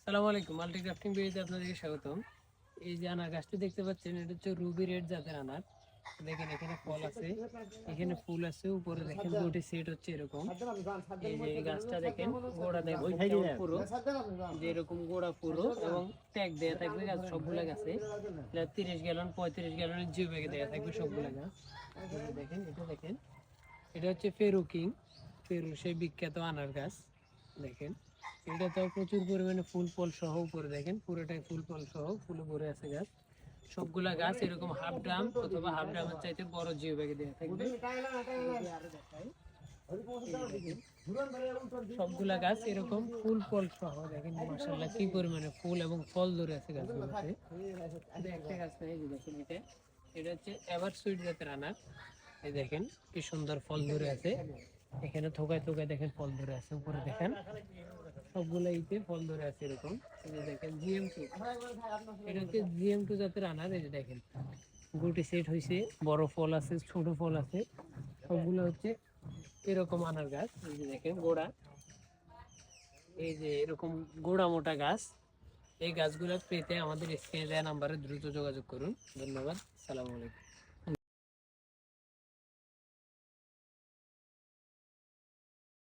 সালামু আলাইকুম, multi crafting পেজে আপনাদেরকে স্বাগতম। এই যে আনার গাছটি দেখতে পাচ্ছেন, এটা হচ্ছে রুবি রেড জাতের আনার। দেখেন এখানে ফল আছে, এখানে ফুল আছে, উপরে দেখেন দুটি সেট হচ্ছে এরকম। এই যে এই গাছটা দেখেন, গোড়া দেখেন কেমন পুরো, যে এরকম গোড়া পুরো এবং ট্যাগ দেয়া থাকবে গাছ সবগুলা গাছে। 30 গ্যালন 35 গ্যালনের জিও ব্যাগে দেয়া থাকবে সবগুলা গাছ। দেখেন এটা দেখেন, এটা হচ্ছে পেরু কিং, পেরু সেই বিখ্যাত আনার গাছ। দেখেন এটা তো প্রচুর পরিমাণে ফুল ফল সহ, উপরে দেখেন পুরোটাই ফুল ফল সহ ফুলে ভরে আছে গাছ। সবগুলা গাছ এরকম হাফ ড্রাম অথবা হাফ ড্রামের চাইতে বড় জিও ব্যাগে দেওয়া থাকবে। সবগুলা গাছ এরকম ফুল ফল সহ, দেখেন মাশাআল্লাহ কি পরিমাণে ফুল এবং ফল ধরে আছে গাছগুলোতে। একটা গাছ নাই, দেখেন এটা হচ্ছে এভার সুইট জাতের আনার। এই দেখেন কি সুন্দর ফল ধরে আছে, এখানে থোকায় থোকায় দেখেন ফল ধরে আছে, উপরে দেখেন সবগুলা ইতে ফল ধরে আছে এরকম। এই যে দেখেন GM2, এটা হচ্ছে GM2 জাতের আনার। এই যে দেখেন গুটি সেট হয়েছে, বড় ফল আছে ছোট ফল আছে, সবগুলো হচ্ছে এরকম আনার গাছ। এই যে দেখেন গোড়া, এই যে এরকম গোড়া মোটা গাছ। এই গাছগুলো পেতে আমাদের স্ক্রিনে দেওয়া নাম্বারে দ্রুত যোগাযোগ করুন। ধন্যবাদ, সালাম আলাইকুম।